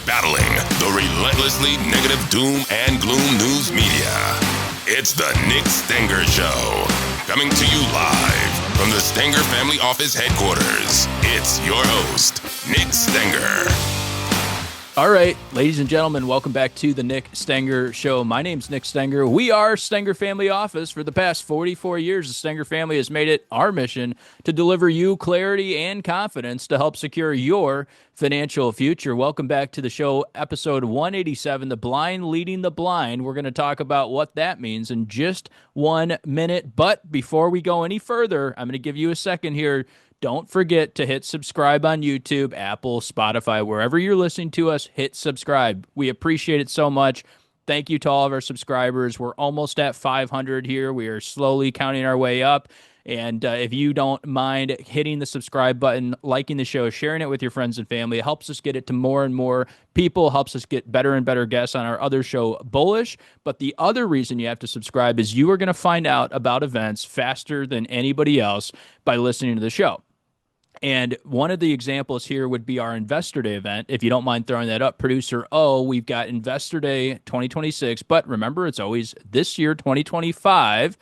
battling the relentlessly negative doom and gloom news media. It's the Nick Stenger Show, coming to you live from the Stenger Family Office headquarters. It's your host, Nick Stenger. All right, ladies and gentlemen, welcome back to the Nick Stenger Show. My name's Nick Stenger. We are Stenger Family Office. For the past 44 years, the Stenger family has made it our mission to deliver you clarity and confidence to help secure your financial future. Welcome back to the show, episode 187, The Blind Leading the Blind. We're going to talk about what that means in just 1 minute. But before we go any further, I'm going to give you a second here. Don't forget to hit subscribe on YouTube, Apple, Spotify, wherever you're listening to us, hit subscribe. We appreciate it so much. Thank you to all of our subscribers. We're almost at 500 here. We are slowly counting our way up. And if you don't mind hitting the subscribe button, liking the show, sharing it with your friends and family, it helps us get it to more and more people, helps us get better and better guests on our other show, Bullish. But the other reason you have to subscribe is you are going to find out about events faster than anybody else by listening to the show. And one of the examples here would be our Investor Day event. If you don't mind throwing that up, Producer O, we've got Investor Day 2026. But remember, it's always this year, 2025,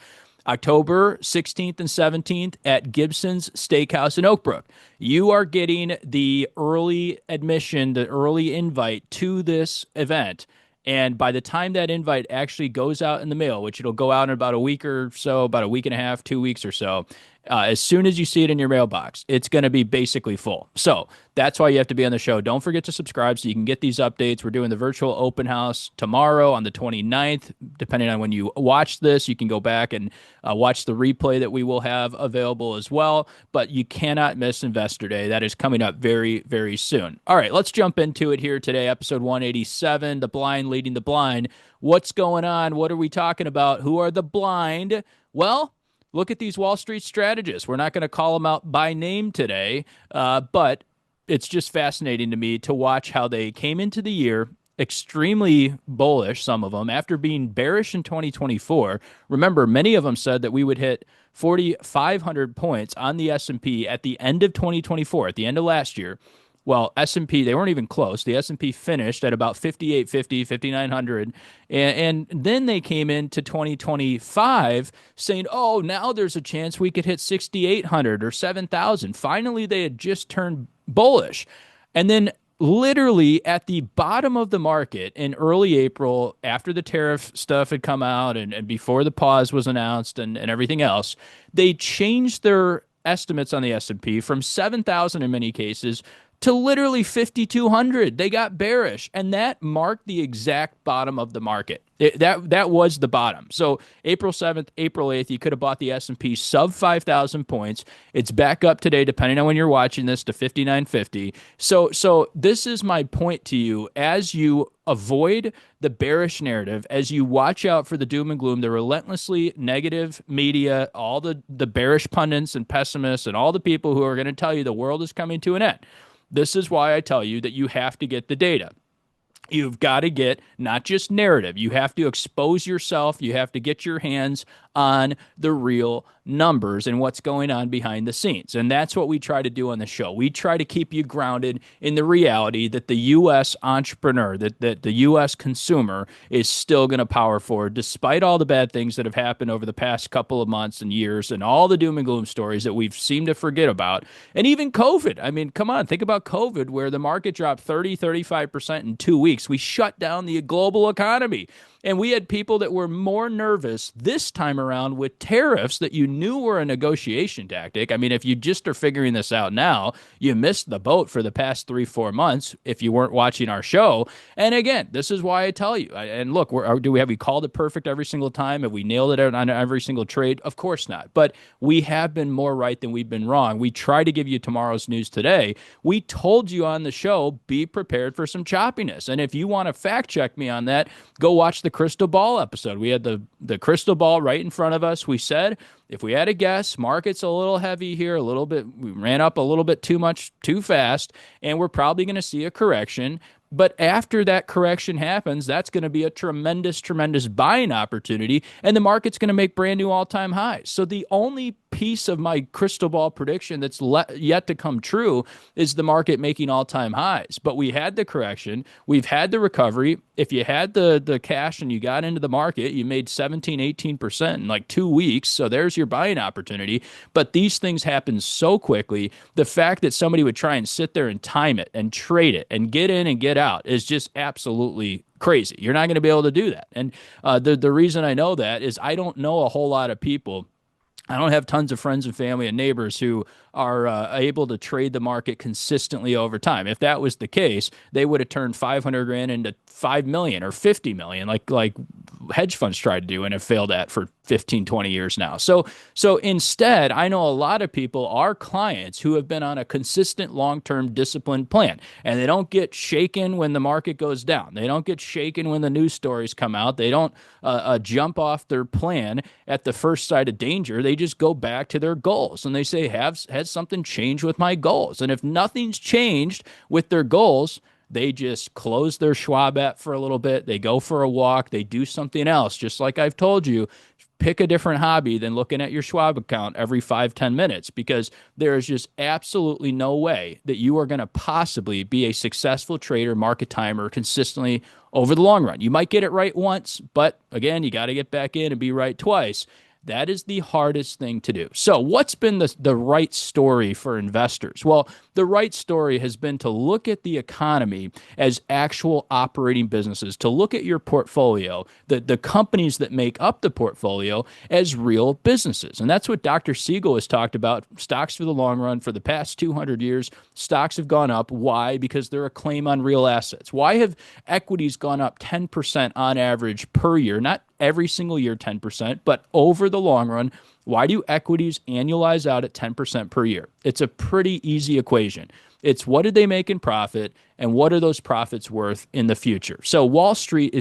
October 16th and 17th at Gibson's Steakhouse in Oak Brook. You are getting the early admission, the early invite to this event. And by the time that invite actually goes out in the mail, which it'll go out in about a week or so, about a week and a half, 2 weeks or so, as soon as you see it in your mailbox, it's going to be basically full. So that's why you have to be on the show. Don't forget to subscribe so you can get these updates. We're doing the virtual open house tomorrow on the 29th. Depending on when you watch this, you can go back and watch the replay that we will have available as well. But you cannot miss Investor Day. That is coming up very, very soon. All right, let's jump into it here today. Episode 187, The Blind Leading the Blind. What's going on? What are we talking about? Who are the blind? Well, look at these Wall Street strategists. We're not going to call them out by name today, but it's just fascinating to me to watch how they came into the year extremely bullish, some of them, after being bearish in 2024. Remember, many of them said that we would hit 4,500 points on the S&P at the end of 2024, at the end of last year. Well, S&P, they weren't even close. The S&P finished at about 5,850, 5,900. And then they came into 2025 saying, oh, now there's a chance we could hit 6,800 or 7,000. Finally, they had just turned bullish. And then literally at the bottom of the market in early April, after the tariff stuff had come out and before the pause was announced and everything else, they changed their estimates on the S&P from 7,000 in many cases to literally 5,200. They got bearish, and that marked the exact bottom of the market. That was the bottom. So April 7th, April 8th, you could have bought the S&P sub 5,000 points. It's back up today, depending on when you're watching this, to 5,950. So this is my point to you. As you avoid the bearish narrative, as you watch out for the doom and gloom, the relentlessly negative media, all the bearish pundits and pessimists and all the people who are going to tell you the world is coming to an end. This is why I tell you that you have to get the data. You've got to get not just narrative. You have to expose yourself. You have to get your hands on the real numbers and what's going on behind the scenes. And that's what we try to do on the show. We try to keep you grounded in the reality that the U.S. entrepreneur, that the U.S. consumer is still going to power forward, despite all the bad things that have happened over the past couple of months and years and all the doom and gloom stories that we've seemed to forget about. And even COVID. I mean, come on, think about COVID, where the market dropped 35% in 2 weeks. We shut down the global economy. And we had people that were more nervous this time around with tariffs that you knew were a negotiation tactic. I mean, if you just are figuring this out now, you missed the boat for the past 3-4 months if you weren't watching our show. And again, this is why I tell you. And look, have we called it perfect every single time? Have we nailed it on every single trade? Of course not. But we have been more right than we've been wrong. We try to give you tomorrow's news today. We told you on the show, be prepared for some choppiness. And if you want to fact check me on that, go watch the crystal ball episode. We had the crystal ball right in front of us. We said, if we had a guess, market's a little heavy here, we ran up a little bit too much, too fast, and we're probably going to see a correction. But after that correction happens, that's going to be a tremendous, tremendous buying opportunity, and the market's going to make brand new all-time highs. So the only piece of my crystal ball prediction that's yet to come true is the market making all-time highs. But we had the correction, we've had the recovery. If you had the cash and you got into the market, you made 17, 18% in like 2 weeks. So there's your buying opportunity. But these things happen so quickly. The fact that somebody would try and sit there and time it and trade it and get in and get out is just absolutely crazy. You're not going to be able to do that. And the reason I know that is I don't know a whole lot of people. I don't have tons of friends and family and neighbors who are able to trade the market consistently over time. If that was the case, they would have turned 500 grand into 5 million or 50 million, like hedge funds try to do and have failed at for 15, 20 years now. So instead, I know a lot of people are clients who have been on a consistent long-term disciplined plan, and they don't get shaken when the market goes down. They don't get shaken when the news stories come out. They don't jump off their plan at the first sight of danger. They just go back to their goals and they say, has something changed with my goals? And if nothing's changed with their goals, they just close their Schwab app for a little bit. They go for a walk. They do something else. Just like I've told you, pick a different hobby than looking at your Schwab account every 5-10 minutes, because there is just absolutely no way that you are going to possibly be a successful trader, market timer consistently over the long run. You might get it right once, but again, you got to get back in and be right twice. That is the hardest thing to do. So what's been the right story for investors? Well, the right story has been to look at the economy as actual operating businesses, to look at your portfolio, the companies that make up the portfolio, as real businesses. And that's what Dr. Siegel has talked about. Stocks for the long run. For the past 200 years, stocks have gone up. Why? Because they're a claim on real assets. Why have equities gone up 10% on average per year? Not every single year 10%, but over the long run. Why do equities annualize out at 10% per year? It's a pretty easy equation. It's what did they make in profit and what are those profits worth in the future? So Wall Street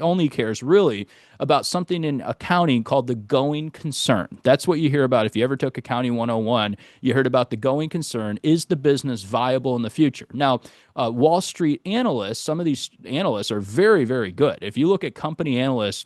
only cares really about something in accounting called the going concern. That's what you hear about. If you ever took Accounting 101, you heard about the going concern. Is the business viable in the future? Now, Wall Street analysts, some of these analysts are very, very good. If you look at company analysts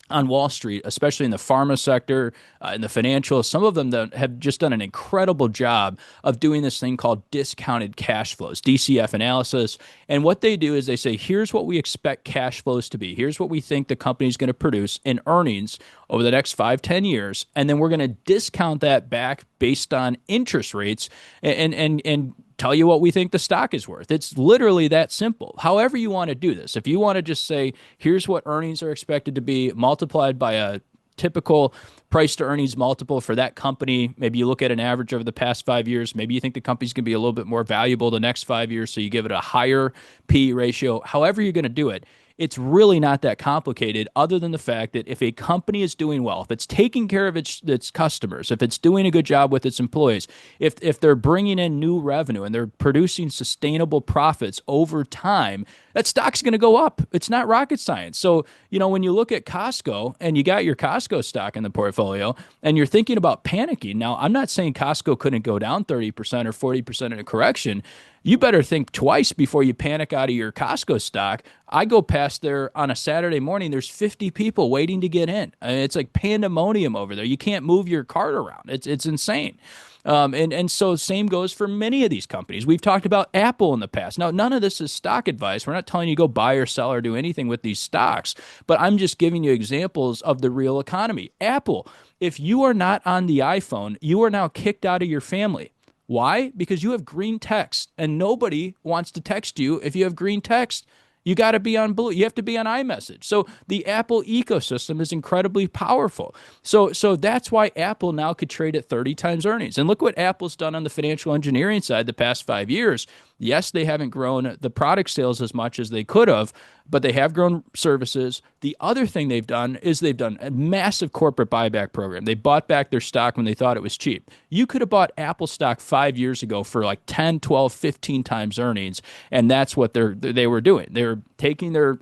on Wall Street, especially in the pharma sector, in the financial, some of them that have just done an incredible job of doing this thing called discounted cash flows, DCF analysis. And what they do is they say, here's what we expect cash flows to be. Here's what we think the company is going to produce in earnings over the next 5-10 years. And then we're going to discount that back based on interest rates and tell you what we think the stock is worth. It's literally that simple. However you want to do this. If you want to just say, here's what earnings are expected to be multiplied by a typical price to earnings multiple for that company. Maybe you look at an average over the past 5 years. Maybe you think the company's going to be a little bit more valuable the next 5 years, so you give it a higher P ratio. However you're going to do it, it's really not that complicated, other than the fact that if a company is doing well, if it's taking care of its customers, if it's doing a good job with its employees, if they're bringing in new revenue and they're producing sustainable profits over time, that stock's going to go up. It's not rocket science. So, when you look at Costco and you got your Costco stock in the portfolio and you're thinking about panicking, now I'm not saying Costco couldn't go down 30% or 40% in a correction. You better think twice before you panic out of your Costco stock. I go past there on a Saturday morning. There's 50 people waiting to get in. I mean, it's like pandemonium over there. You can't move your cart around. It's insane. And so same goes for many of these companies. We've talked about Apple in the past. Now, none of this is stock advice. We're not telling you go buy or sell or do anything with these stocks, but I'm just giving you examples of the real economy. Apple, if you are not on the iPhone, you are now kicked out of your family. Why? Because you have green text, and nobody wants to text you if you have green text. You got to be on blue. You have to be on iMessage. So the Apple ecosystem is incredibly powerful. So that's why Apple now could trade at 30 times earnings. And look what Apple's done on the financial engineering side the past 5 years. Yes, they haven't grown the product sales as much as they could have, but they have grown services. The other thing they've done is they've done a massive corporate buyback program. They bought back their stock when they thought it was cheap. You could have bought Apple stock 5 years ago for like 10, 12, 15 times earnings, and that's what they were doing. They were taking their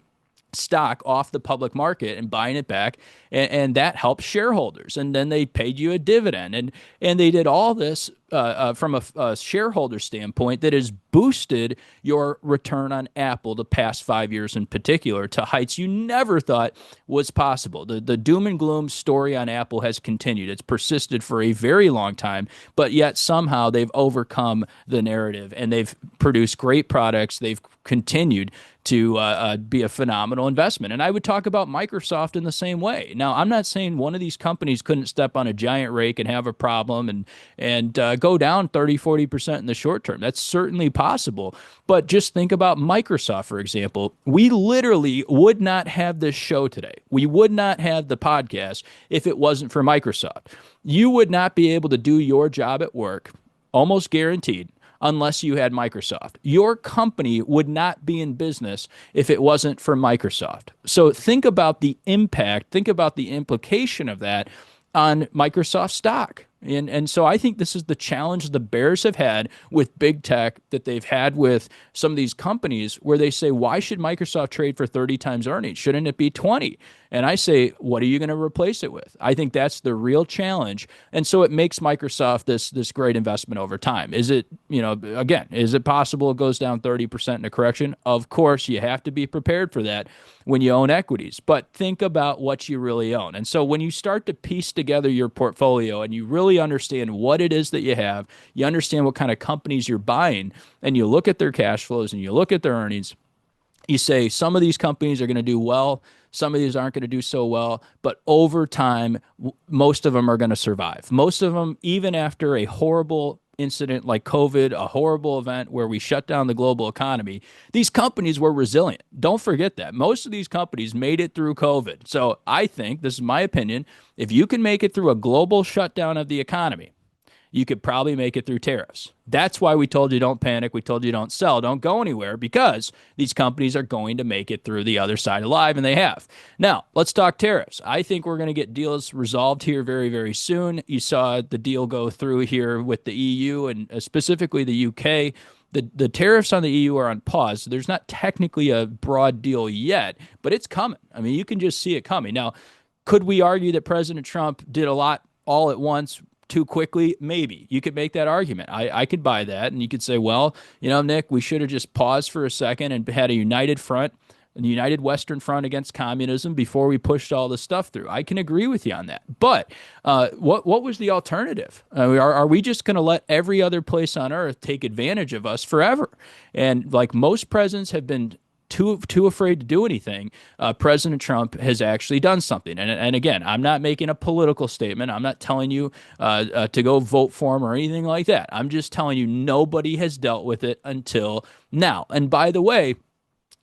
stock off the public market and buying it back, and that helped shareholders. And then they paid you a dividend, and they did all this from a shareholder standpoint that has boosted your return on Apple the past 5 years in particular to heights you never thought was possible. The doom and gloom story on Apple has continued. It's persisted for a very long time, but yet somehow they've overcome the narrative and they've produced great products. They've continued to be a phenomenal investment. And I would talk about Microsoft in the same way. Now, I'm not saying one of these companies couldn't step on a giant rake and have a problem and go down 30-40% in the short term. That's certainly possible. But just think about Microsoft, for example. We literally would not have this show today. We would not have the podcast if it wasn't for Microsoft. You would not be able to do your job at work, almost guaranteed, unless you had Microsoft. Your company would not be in business if it wasn't for Microsoft. So think about the impact, think about the implication of that on Microsoft stock. And so I think this is the challenge the Bears have had with big tech that they've had with some of these companies where they say, why should Microsoft trade for 30 times earnings? Shouldn't it be 20? And I say, what are you going to replace it with? I think that's the real challenge. And so it makes Microsoft this great investment over time. Is it, again, is it possible it goes down 30% in a correction? Of course, you have to be prepared for that when you own equities. But think about what you really own. And so when you start to piece together your portfolio and you really understand what it is that you have, you understand what kind of companies you're buying, and you look at their cash flows and you look at their earnings, you say some of these companies are going to do well, some of these aren't going to do so well, but over time, most of them are going to survive. Most of them, even after a horrible incident like COVID, a horrible event where we shut down the global economy, these companies were resilient. Don't forget that. Most of these companies made it through COVID. So I think, this is my opinion, if you can make it through a global shutdown of the economy, you could probably make it through tariffs. That's why we told you don't panic. We told you don't sell. Don't go anywhere, because these companies are going to make it through the other side alive, and they have. Now, let's talk tariffs. I think we're going to get deals resolved here very, very soon. You saw the deal go through here with the EU and specifically the UK. The tariffs on the EU are on pause. There's not technically a broad deal yet, but it's coming. I mean, you can just see it coming. Now, could we argue that President Trump did a lot all at once, too quickly? Maybe. You could make that argument. I could buy that. And you could say, well, Nick, we should have just paused for a second and had a united front, a united Western front against communism before we pushed all this stuff through. I can agree with you on that. But what was the alternative? Are we just going to let every other place on earth take advantage of us forever? And like most presidents have been too afraid to do anything, President Trump has actually done something. And again, I'm not making a political statement. I'm not telling you to go vote for him or anything like that. I'm just telling you nobody has dealt with it until now. And by the way,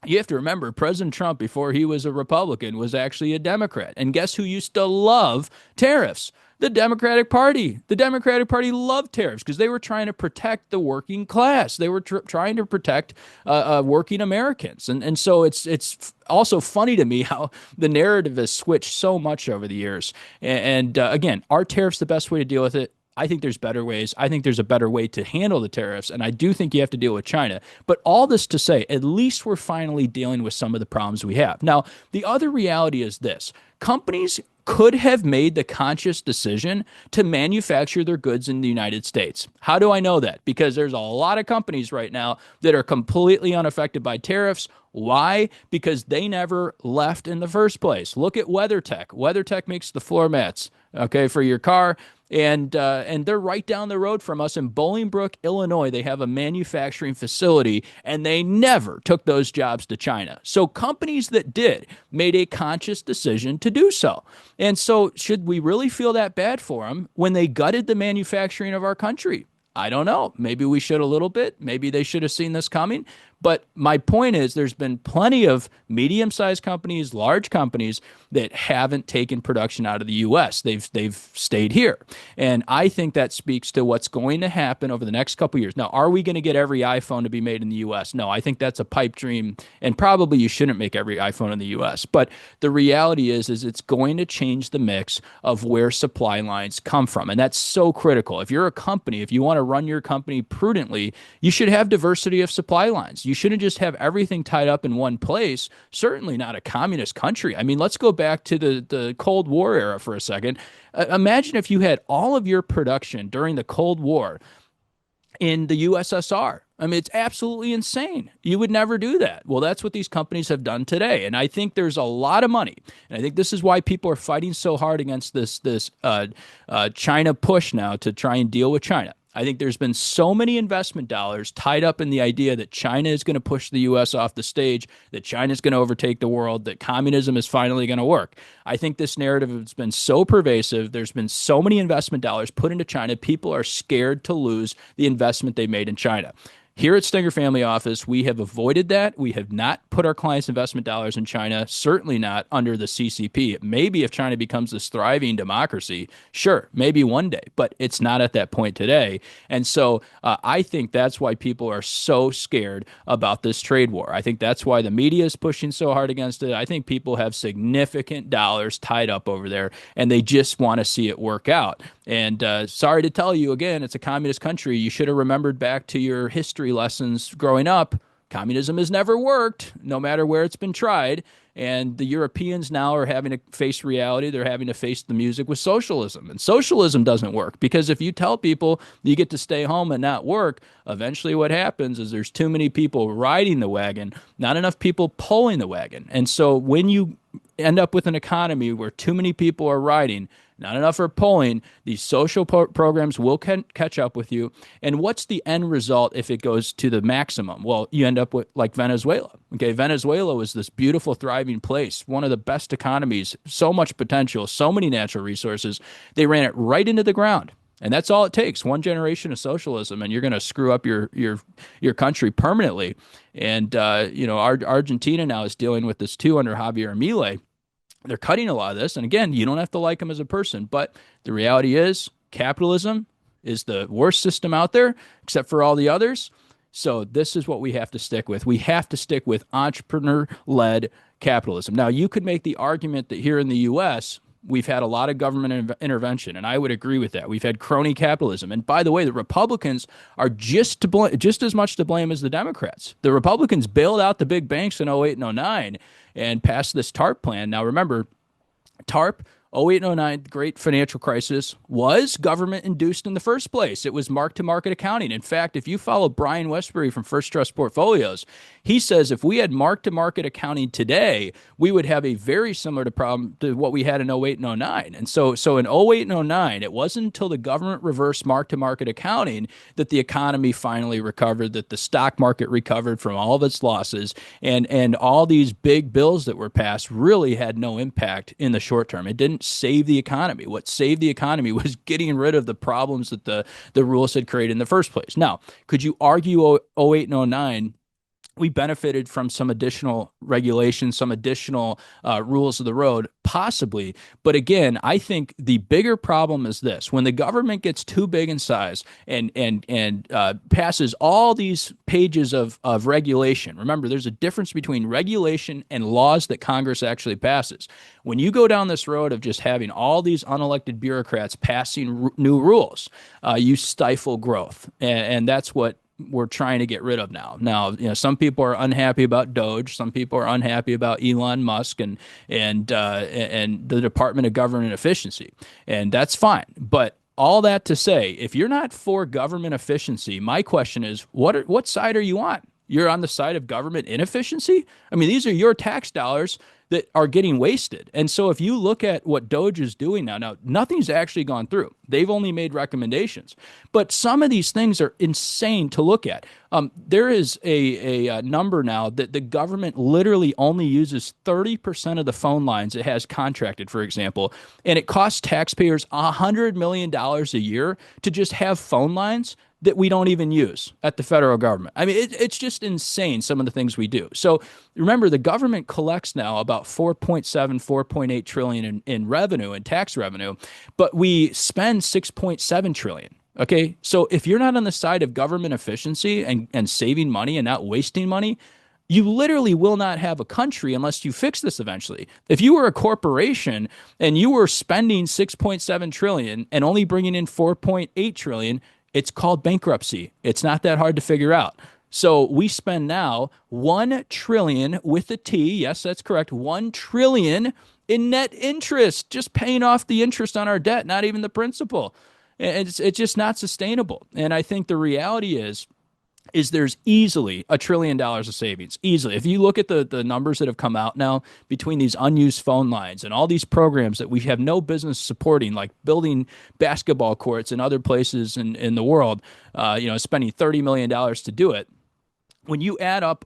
you have to remember, President Trump, before he was a Republican, was actually a Democrat. And guess who used to love tariffs? The Democratic Party. The Democratic Party loved tariffs because they were trying to protect the working class. They were trying to protect working Americans. And so it's also funny to me how the narrative has switched so much over the years. And again, are tariffs the best way to deal with it? I think there's better ways. I think there's a better way to handle the tariffs, and I do think you have to deal with China. But all this to say, at least we're finally dealing with some of the problems we have. Now, the other reality is this. Companies could have made the conscious decision to manufacture their goods in the United States. How do I know that? Because there's a lot of companies right now that are completely unaffected by tariffs. Why? Because they never left in the first place. Look at WeatherTech. WeatherTech makes the floor mats, okay, for your car. And they're right down the road from us in Bolingbrook, Illinois. They have a manufacturing facility, and they never took those jobs to China. So companies that did made a conscious decision to do so. And so should we really feel that bad for them when they gutted the manufacturing of our country? I don't know. Maybe we should a little bit. Maybe they should have seen this coming. But my point is, there's been plenty of medium-sized companies, large companies that haven't taken production out of the U.S. They've stayed here. And I think that speaks to what's going to happen over the next couple of years. Now, are we going to get every iPhone to be made in the U.S.? No, I think that's a pipe dream. And probably you shouldn't make every iPhone in the U.S. But the reality is it's going to change the mix of where supply lines come from. And that's so critical. If you're a company, if you want to run your company prudently, you should have diversity of supply lines. You shouldn't just have everything tied up in one place. Certainly not a communist country. I mean, let's go back to the Cold War era for a second. Imagine if you had all of your production during the Cold War in the USSR. I mean, it's absolutely insane. You would never do that. Well, that's what these companies have done today. And I think there's a lot of money. And I think this is why people are fighting so hard against this China push now to try and deal with China. I think there's been so many investment dollars tied up in the idea that China is going to push the U.S. off the stage, that China is going to overtake the world, that communism is finally going to work. I think this narrative has been so pervasive. There's been so many investment dollars put into China. People are scared to lose the investment they made in China. Here at Stenger Family Office, we have avoided that. We have not put our clients' investment dollars in China, certainly not under the CCP. Maybe if China becomes this thriving democracy, sure, maybe one day, but it's not at that point today. And so I think that's why people are so scared about this trade war. I think that's why the media is pushing so hard against it. I think people have significant dollars tied up over there, and they just want to see it work out. And sorry to tell you again, it's a communist country. You should have remembered back to your history lessons growing up. Communism has never worked, no matter where it's been tried. And the Europeans now are having to face reality. They're having to face the music with socialism. And socialism doesn't work because if you tell people you get to stay home and not work, eventually what happens is there's too many people riding the wagon, not enough people pulling the wagon. And so when you end up with an economy where too many people are riding, not enough are pulling, these social programs will catch up with you. And what's the end result if it goes to the maximum? Well, you end up with like Venezuela. Okay, Venezuela was this beautiful, thriving place, one of the best economies, so much potential, so many natural resources. They ran it right into the ground. And that's all it takes, one generation of socialism, and you're going to screw up your country permanently. And, Argentina now is dealing with this too under Javier Milei. They're cutting a lot of this. And again, you don't have to like them as a person, but the reality is capitalism is the worst system out there, except for all the others. So this is what we have to stick with. We have to stick with entrepreneur-led capitalism. Now, you could make the argument that here in the U.S., we've had a lot of government intervention, and I would agree with that. We've had crony capitalism. And by the way, the Republicans are just as much to blame as the Democrats. The Republicans bailed out the big banks in 08 and 09 and passed this TARP plan. Now, remember, TARP, 08 and 09, the great financial crisis, was government-induced in the first place. It was mark-to-market accounting. In fact, if you follow Brian Westbury from First Trust Portfolios, he says if we had mark-to-market accounting today, we would have a very similar problem to what we had in 08 and 09. And so in 08 and 09, it wasn't until the government reversed mark-to-market accounting that the economy finally recovered, that the stock market recovered from all of its losses, and all these big bills that were passed really had no impact in the short term. It didn't save the economy. What saved the economy was getting rid of the problems that the rules had created in the first place. Now, could you argue 08 and 09 we benefited from some additional regulations, some additional rules of the road? Possibly. But again, I think the bigger problem is this. When the government gets too big in size and passes all these pages of regulation, remember, there's a difference between regulation and laws that Congress actually passes. When you go down this road of just having all these unelected bureaucrats passing new rules, you stifle growth. And that's what we're trying to get rid of now. Now, some people are unhappy about Doge. Some people are unhappy about Elon Musk and the Department of Government Efficiency, and that's fine. But all that to say, if you're not for government efficiency, my question is, what side are you on? You're on the side of government inefficiency? I mean, these are your tax dollars that are getting wasted. And so if you look at what Doge is doing now, nothing's actually gone through. They've only made recommendations. But some of these things are insane to look at. There is a number now that the government literally only uses 30% of the phone lines it has contracted, for example, and it costs taxpayers $100 million a year to just have phone lines that we don't even use at the federal government. I mean, it's just insane, some of the things we do. So remember, the government collects now about 4.8 trillion in revenue, in tax revenue, but we spend 6.7 trillion. Okay, so if you're not on the side of government efficiency and saving money and not wasting money, you literally will not have a country unless you fix this eventually. If you were a corporation and you were spending 6.7 trillion and only bringing in 4.8 trillion, it's called bankruptcy. It's not that hard to figure out. So we spend now 1 trillion with a T. Yes, that's correct. 1 trillion in net interest, just paying off the interest on our debt, not even the principal. It's just not sustainable. And I think the reality is there's easily $1 trillion of savings. Easily. If you look at the numbers that have come out now between these unused phone lines and all these programs that we have no business supporting, like building basketball courts in other places in the world, spending $30 million to do it. When you add up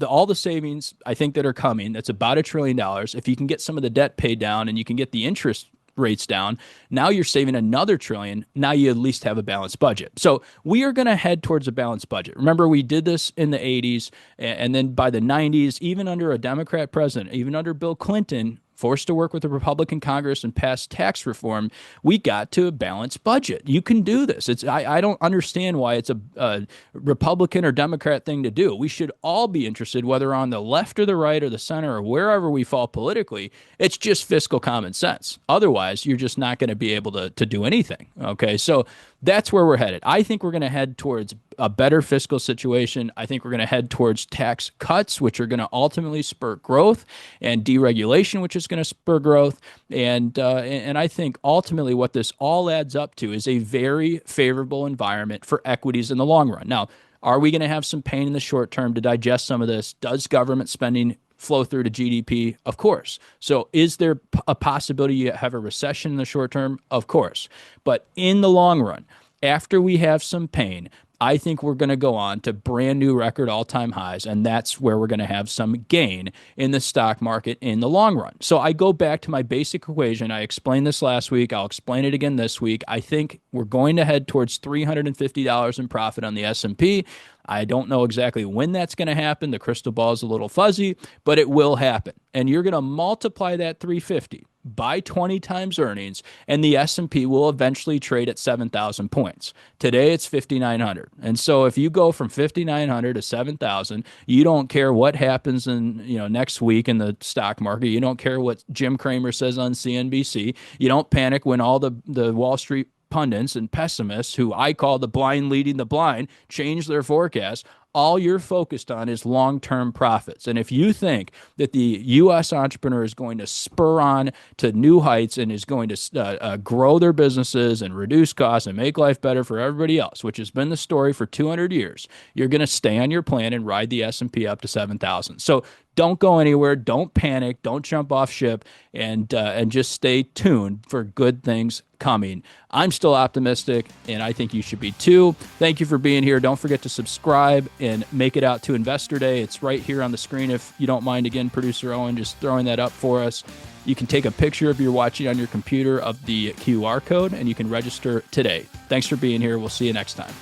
all the savings, I think that are coming, that's about $1 trillion. If you can get some of the debt paid down and you can get the interest rates down, now you're saving another $1 trillion. Now you at least have a balanced budget. So we are going to head towards a balanced budget. Remember, we did this in the 80s, and then by the 90s, even under a Democrat president, even under Bill Clinton, forced to work with the Republican Congress and pass tax reform, we got to a balanced budget. You can do this. I don't understand why it's a Republican or Democrat thing to do. We should all be interested, whether on the left or the right or the center or wherever we fall politically. It's just fiscal common sense. Otherwise, you're just not going to be able to do anything. Okay, so that's where we're headed. I think we're going to head towards a better fiscal situation. I think we're going to head towards tax cuts, which are going to ultimately spur growth, and deregulation, which is going to spur growth. And I think ultimately what this all adds up to is a very favorable environment for equities in the long run. Now, are we going to have some pain in the short term to digest some of this? Does government spending flow through to GDP? Of course. So is there a possibility you have a recession in the short term? Of course. But in the long run, after we have some pain, I think we're going to go on to brand new record all-time highs, and that's where we're going to have some gain in the stock market in the long run. So I go back to my basic equation. I explained this last week. I'll explain it again this week. I think we're going to head towards $350 in profit on the S&P. I don't know exactly when that's going to happen. The crystal ball is a little fuzzy, but it will happen. And you're going to multiply that 350 by 20 times earnings, and the S&P will eventually trade at 7,000 points. Today, it's 5,900. And so if you go from 5,900 to 7,000, you don't care what happens in next week in the stock market. You don't care what Jim Cramer says on CNBC. You don't panic when all the Wall Street pundits and pessimists, who I call the blind leading the blind, change their forecast. All you're focused on is long-term profits. And if you think that the U.S. entrepreneur is going to spur on to new heights and is going to grow their businesses and reduce costs and make life better for everybody else, which has been the story for 200 years, you're going to stay on your plan and ride the S&P up to 7,000. So don't go anywhere. Don't panic. Don't jump off ship, and just stay tuned for good things coming. I'm still optimistic, and I think you should be too. Thank you for being here. Don't forget to subscribe and make it out to Investor Day. It's right here on the screen. If you don't mind, again, Producer Owen, just throwing that up for us. You can take a picture if you're watching on your computer of the QR code, and you can register today. Thanks for being here. We'll see you next time.